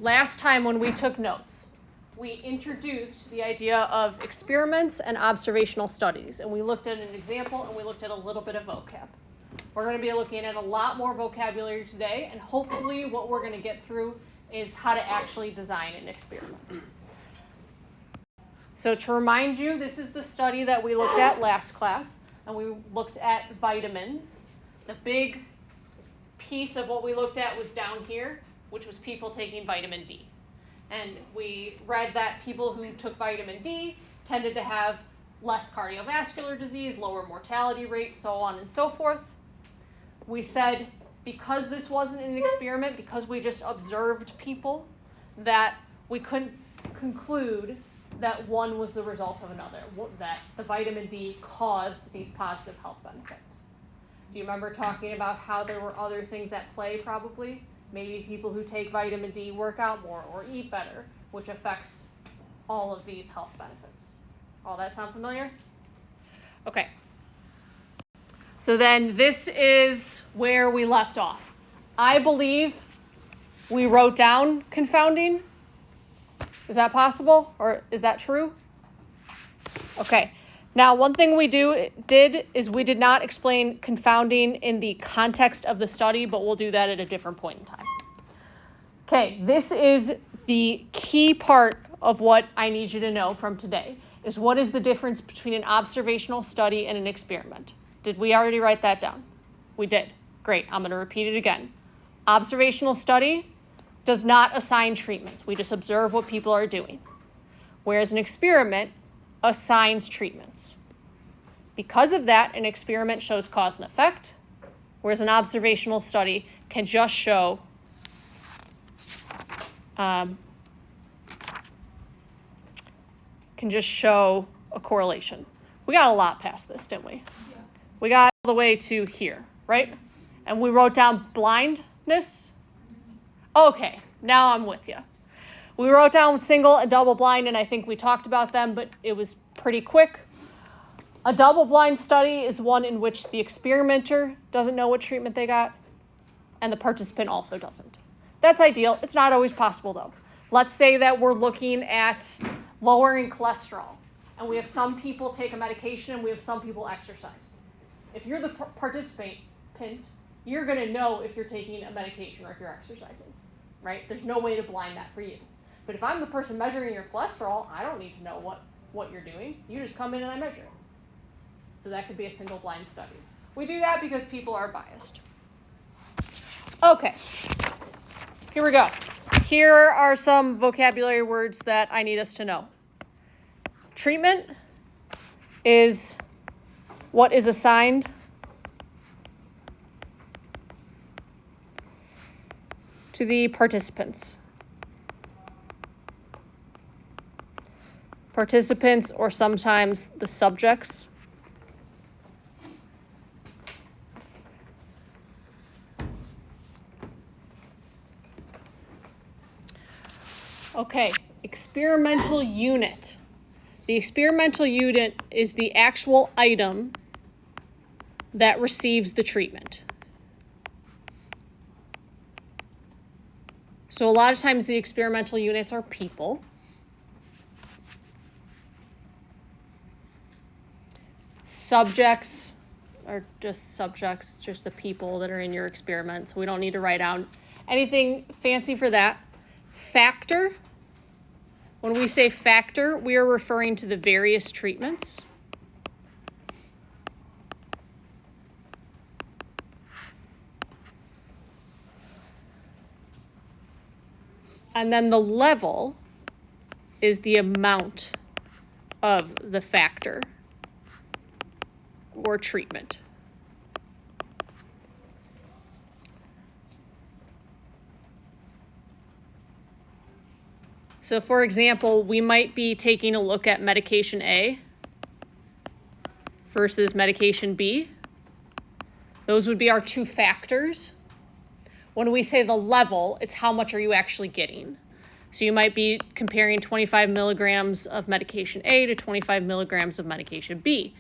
last time when we took notes, we introduced the idea of experiments and observational studies, and we looked at an example and we looked at a little bit of vocab. We're going to be looking at a lot more vocabulary today, and hopefully what we're going to get through is how to actually design an experiment. So to remind you, this is the study that we looked at last class, and we looked at vitamins. The big piece of what we looked at was down here, which was people taking vitamin D. And we read that people who took vitamin D tended to have less cardiovascular disease, lower mortality rates, so on and so forth. We said because this wasn't an experiment, because we just observed people, that we couldn't conclude that one was the result of another, that the vitamin D caused these positive health benefits. Do you remember talking about how there were other things at play probably? Maybe people who take vitamin D work out more or eat better, which affects all of these health benefits. All that sound familiar? Okay. So then this is where we left off. I believe we wrote down confounding. Is that possible, or is that true? Okay. Now, one thing we did is we did not explain confounding in the context of the study, but we'll do that at a different point in time. Okay, this is the key part of what I need you to know from today, is what is the difference between an observational study and an experiment. Did we already write that down? We did. Great, I'm going to repeat it again. Observational study does not assign treatments. We just observe what people are doing. Whereas an experiment assigns treatments. Because of that, an experiment shows cause and effect, whereas an observational study can just show a correlation. We got a lot past this, didn't we? Yeah. We got all the way to here, right? And we wrote down blindness. Okay, now I'm with you. We wrote down single and double blind, and I think we talked about them, but it was pretty quick. A double blind study is one in which the experimenter doesn't know what treatment they got, and the participant also doesn't. That's ideal. It's not always possible, though. Let's say that we're looking at lowering cholesterol, and we have some people take a medication and we have some people exercise. If you're the participant, you're going to know if you're taking a medication or if you're exercising, right? There's no way to blind that for you. But if I'm the person measuring your cholesterol, I don't need to know what you're doing. You just come in and I measure it. So that could be a single blind study. We do that because people are biased. Okay, here we go. Here are some vocabulary words that I need us to know. Treatment is what is assigned to the participants. Participants, or sometimes the subjects. Okay, experimental unit. The experimental unit is the actual item that receives the treatment. So a lot of times the experimental units are people. Subjects are just subjects, just the people that are in your experiment. So we don't need to write down anything fancy for that. Factor. When we say factor, we are referring to the various treatments. And then the level is the amount of the factor or treatment. So for example, we might be taking a look at medication A versus medication B. Those would be our two factors. When we say the level, it's how much are you actually getting. So you might be comparing 25 milligrams of medication A to 25 milligrams of medication B.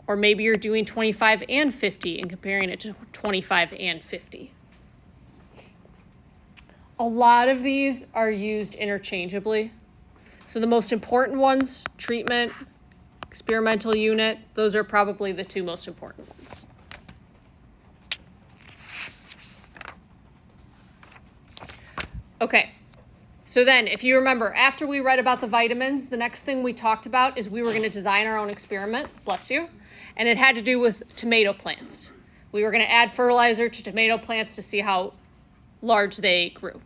Or maybe you're doing 25 and 50 and comparing it to 25 and 50. A lot of these are used interchangeably. So the most important ones, treatment, experimental unit, those are probably the two most important ones. Okay, so then if you remember, after we read about the vitamins, the next thing we talked about is we were going to design our own experiment, bless you, and it had to do with tomato plants. We were going to add fertilizer to tomato plants to see how large they grew.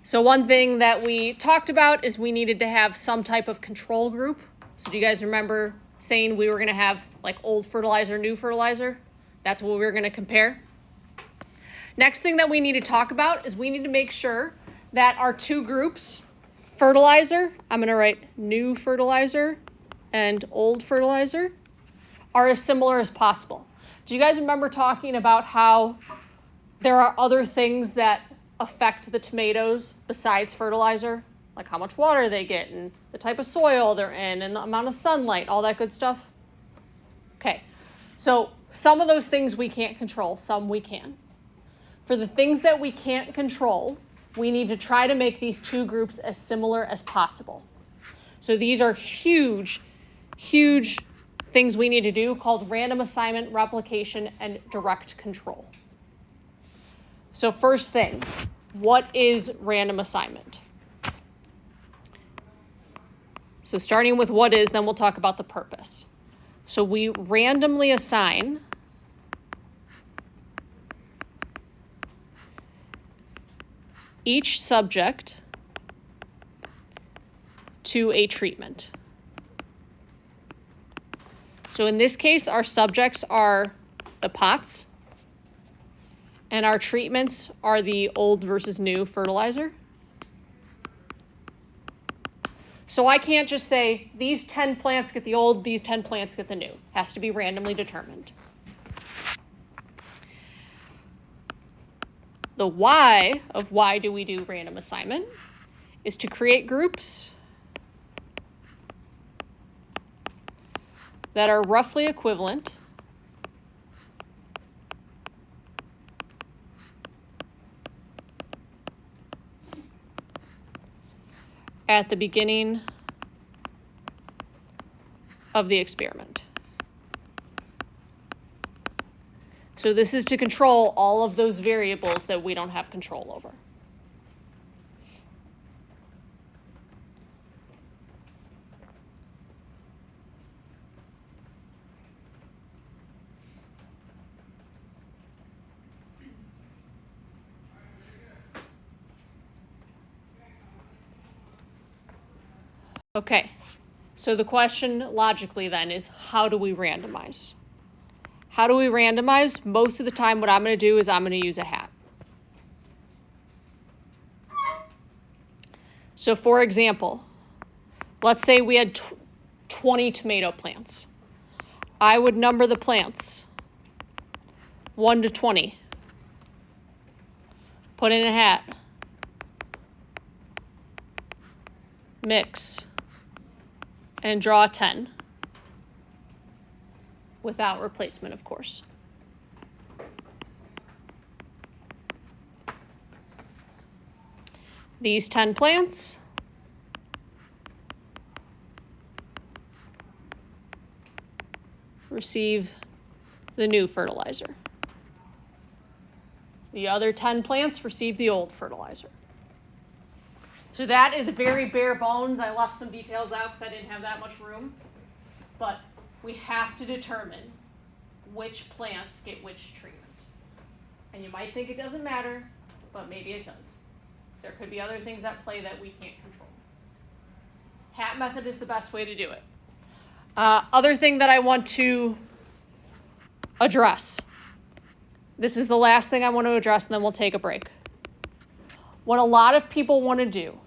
So one thing that we talked about is we needed to have some type of control group. So do you guys remember saying we were going to have like old fertilizer, new fertilizer? That's what we were going to compare. Next thing that we need to talk about is we need to make sure that our two groups, fertilizer, I'm going to write new fertilizer and old fertilizer, are as similar as possible. Do you guys remember talking about how there are other things that affect the tomatoes besides fertilizer? Like how much water they get and the type of soil they're in and the amount of sunlight, all that good stuff? Okay, so some of those things we can't control, some we can. For the things that we can't control, we need to try to make these two groups as similar as possible. So these are huge, huge things we need to do called random assignment, replication, and direct control. So first thing, what is random assignment? So starting with what is, then we'll talk about the purpose. So we randomly assign each subject to a treatment. So in this case, our subjects are the pots, and our treatments are the old versus new fertilizer. So I can't just say, these 10 plants get the old, these 10 plants get the new. It has to be randomly determined. The why of why do we do random assignment is to create groups that are roughly equivalent at the beginning of the experiment. So this is to control all of those variables that we don't have control over. Okay, so the question logically then is, how do we randomize? How do we randomize? Most of the time what I'm going to do is I'm going to use a hat. So for example, let's say we had 20 tomato plants. I would number the plants 1 to 20. Put in a hat. Mix. And draw 10. Without replacement, of course. These 10 plants receive the new fertilizer. The other 10 plants receive the old fertilizer. So that is very bare bones. I left some details out because I didn't have that much room. But we have to determine which plants get which treatment. And you might think it doesn't matter, but maybe it does. There could be other things at play that we can't control. Hat method is the best way to do it. Other thing that I want to address. This is the last thing I want to address, and then we'll take a break. What a lot of people want to do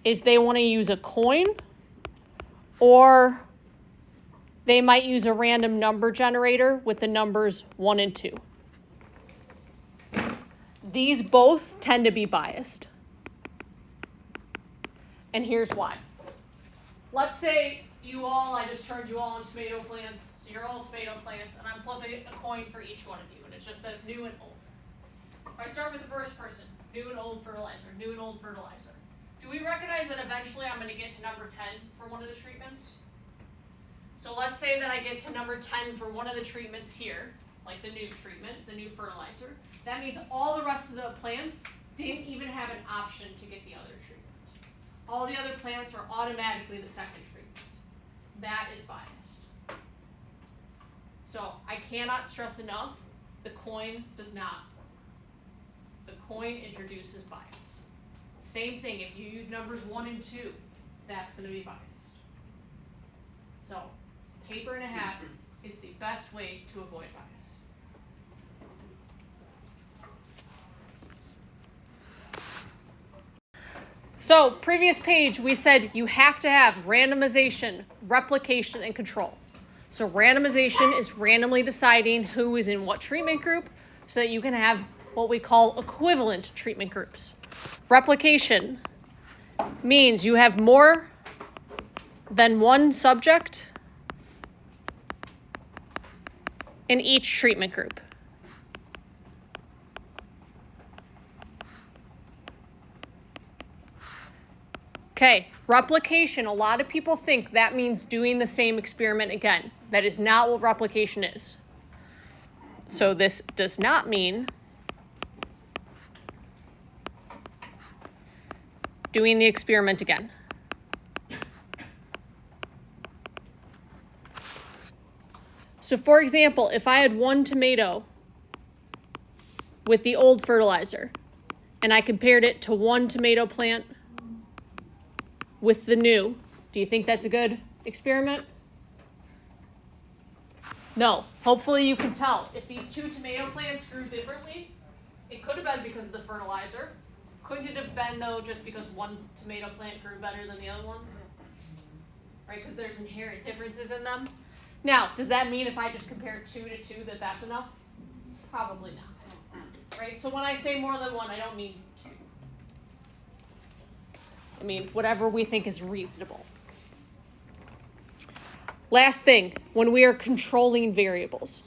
is they want to use a coin, or they might use a random number generator with the numbers 1 and 2. These both tend to be biased. And here's why. Let's say I just turned you all into tomato plants, so you're all tomato plants, and I'm flipping a coin for each one of you, and it just says new and old. If I start with the first person, new and old fertilizer, new and old fertilizer. Do we recognize that eventually I'm going to get to number 10 for one of the treatments? So let's say that I get to number 10 for one of the treatments here, like the new treatment, the new fertilizer. That means all the rest of the plants didn't even have an option to get the other treatment. All the other plants are automatically the second treatment. That is biased. So I cannot stress enough, the coin does not work. The coin introduces bias. Same thing, if you use numbers 1 and 2, that's going to be biased. So paper and a hat is the best way to avoid bias. So previous page, we said you have to have randomization, replication, and control. So randomization is randomly deciding who is in what treatment group so that you can have what we call equivalent treatment groups. Replication means you have more than one subject in each treatment group. Okay, replication, a lot of people think that means doing the same experiment again. That is not what replication is. So this does not mean doing the experiment again. So for example, if I had one tomato with the old fertilizer and I compared it to one tomato plant with the new, do you think that's a good experiment? No. Hopefully you can tell. If these two tomato plants grew differently, it could have been because of the fertilizer. Couldn't it have been, though, just because one tomato plant grew better than the other one? Right, because there's inherent differences in them. Now, does that mean if I just compare 2 to 2 that that's enough? Probably not. Right, so when I say more than one, I don't mean 2. I mean, whatever we think is reasonable. Last thing, when we are controlling variables,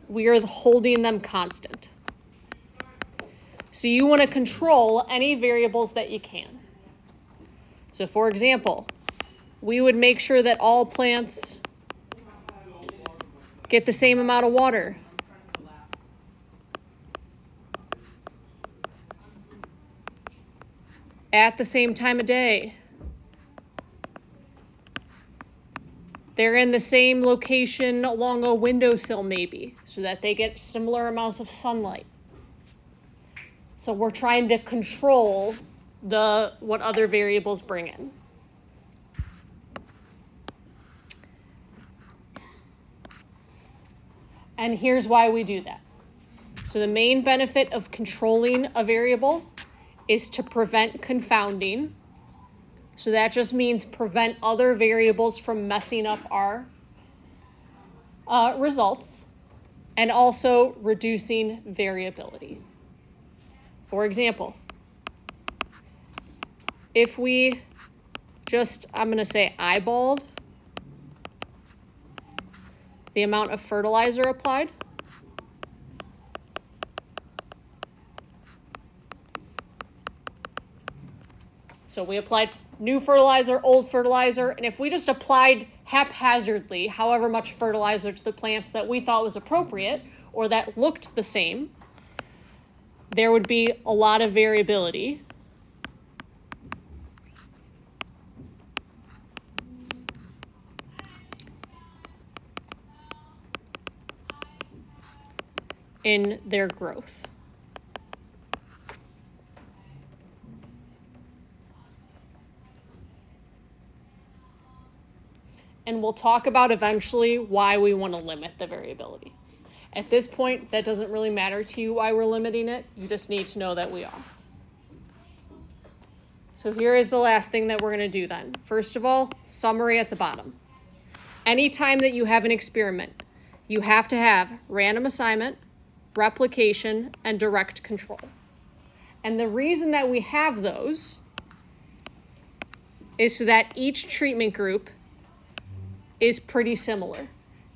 we are holding them constant. So you want to control any variables that you can. So for example, we would make sure that all plants get the same amount of water. At the same time of day. They're in the same location along a windowsill maybe, so that they get similar amounts of sunlight. So we're trying to control what other variables bring in. And here's why we do that. So the main benefit of controlling a variable is to prevent confounding. So that just means prevent other variables from messing up our results, and also reducing variability. For example, if we just, I'm going to say eyeballed the amount of fertilizer applied, so we applied new fertilizer, old fertilizer, and if we just applied haphazardly however much fertilizer to the plants that we thought was appropriate or that looked the same, there would be a lot of variability. In their growth. And we'll talk about eventually why we want to limit the variability. At this point, that doesn't really matter to you why we're limiting it. You just need to know that we are. So here is the last thing that we're going to do then. First of all, summary at the bottom. Anytime that you have an experiment, you have to have random assignment, replication, and direct control. And the reason that we have those is so that each treatment group is pretty similar.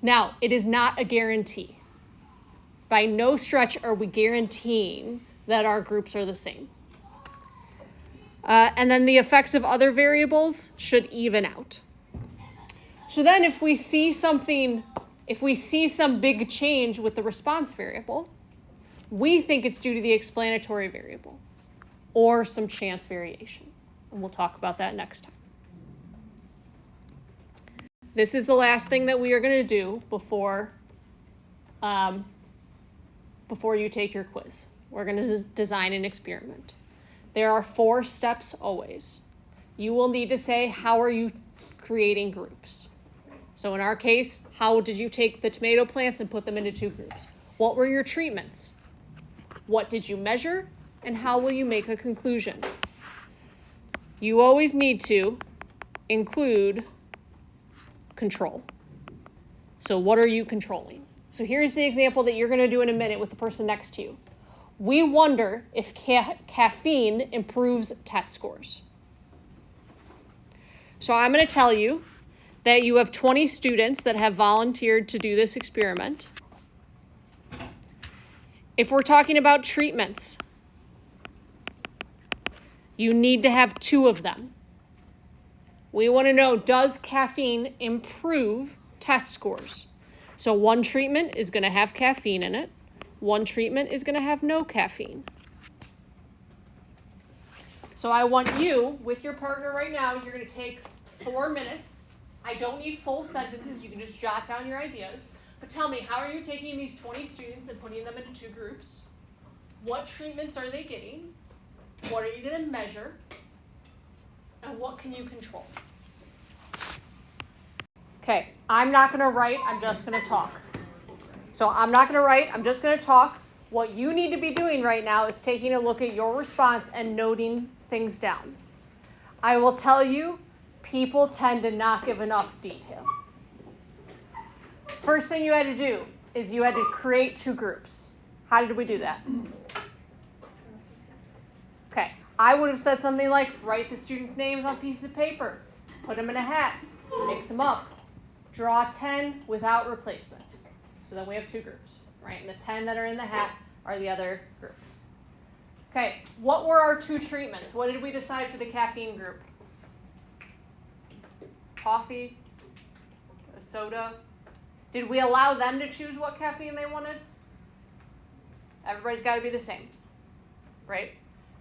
Now, it is not a guarantee. By no stretch are we guaranteeing that our groups are the same. And then the effects of other variables should even out. So then if we see some big change with the response variable, we think it's due to the explanatory variable or some chance variation. And we'll talk about that next time. This is the last thing that we are going to do before you take your quiz. We're going to design an experiment. There are 4 steps always. You will need to say, how are you creating groups? So in our case, how did you take the tomato plants and put them into 2 groups? What were your treatments? What did you measure? And how will you make a conclusion? You always need to include control. So what are you controlling? So here's the example that you're going to do in a minute with the person next to you. We wonder if caffeine improves test scores. So I'm going to tell you that you have 20 students that have volunteered to do this experiment. If we're talking about treatments, you need to have 2 of them. We want to know, does caffeine improve test scores? So 1 treatment is going to have caffeine in it. 1 treatment is going to have no caffeine. So I want you, with your partner right now, you're going to take 4 minutes. I don't need full sentences. You can just jot down your ideas. But tell me, how are you taking these 20 students and putting them into 2 groups? What treatments are they getting? What are you going to measure? And what can you control? Okay, I'm not going to write, I'm just going to talk. So I'm not going to write, I'm just going to talk. What you need to be doing right now is taking a look at your response and noting things down. I will tell you, people tend to not give enough detail. First thing you had to do is you had to create 2 groups. How did we do that? Okay, I would have said something like, write the students' names on pieces of paper, put them in a hat, mix them up, draw 10 without replacement. So then we have 2 groups, right? And the 10 that are in the hat are the other group. Okay, what were our 2 treatments? What did we decide for the caffeine group? Coffee, a soda. Did we allow them to choose what caffeine they wanted? Everybody's got to be the same, right?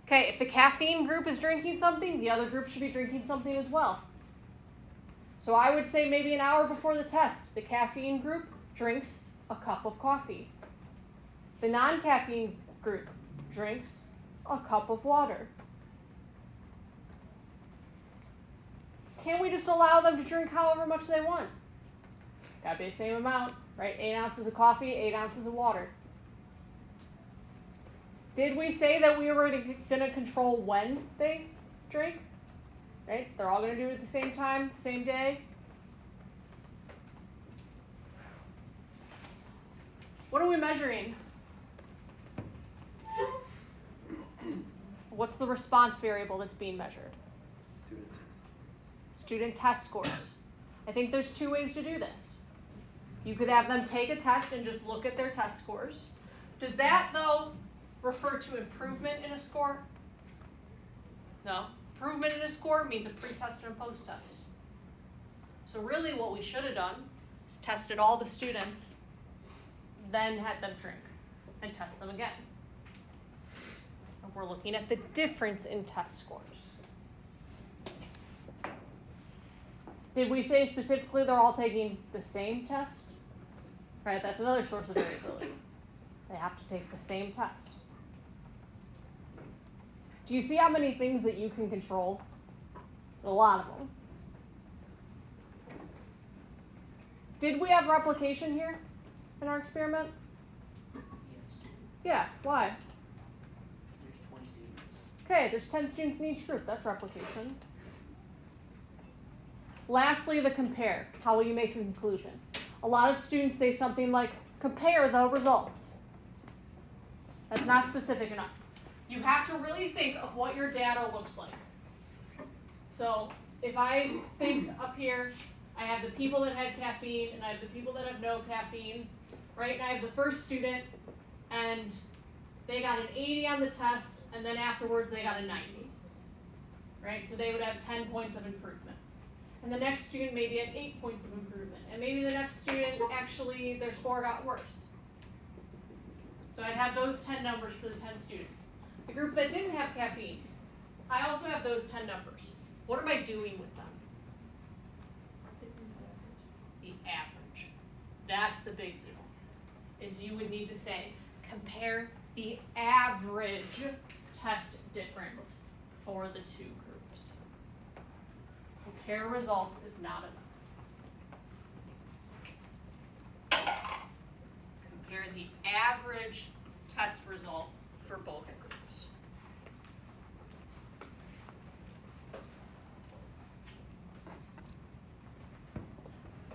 Okay, if the caffeine group is drinking something, the other group should be drinking something as well. So I would say maybe an hour before the test, the caffeine group drinks a cup of coffee. The non-caffeine group drinks a cup of water. Can't we just allow them to drink however much they want? Gotta be the same amount, right? 8 ounces of coffee, 8 ounces of water. Did we say that we were going to control when they drink? Right? They're all going to do it at the same time, same day. What are we measuring? What's the response variable that's being measured? Student test scores. I think there's 2 ways to do this. You could have them take a test and just look at their test scores. Does that, though, refer to improvement in a score? No. Improvement in a score means a pre-test and a post-test. So really what we should have done is tested all the students, then had them drink, and test them again. And we're looking at the difference in test scores. Did we say specifically they're all taking the same test? Right, that's another source of variability. They have to take the same test. Do you see how many things that you can control? A lot of them. Did we have replication here in our experiment? Yes. Yeah, why? There's 20 students. Okay, there's 10 students in each group. That's replication. Lastly, the compare. How will you make a conclusion? A lot of students say something like, compare the results. That's not specific enough. You have to really think of what your data looks like. So if I think up here, I have the people that had caffeine and I have the people that have no caffeine, right? And I have the first student and they got an 80 on the test and then afterwards they got a 90. right? So they would have 10 points of improvement. And the next student maybe had 8 points of improvement. And maybe the next student actually, their score got worse. So I'd have those 10 numbers for the 10 students. The group that didn't have caffeine, I also have those 10 numbers. What am I doing with them? The average. That's the big deal. Is you would need to say, compare the average test difference for the two groups. Compare results is not enough. Compare the average test result for both groups.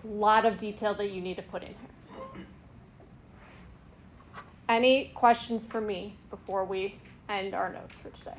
A lot of detail that you need to put in here. Any questions for me before we end our notes for today?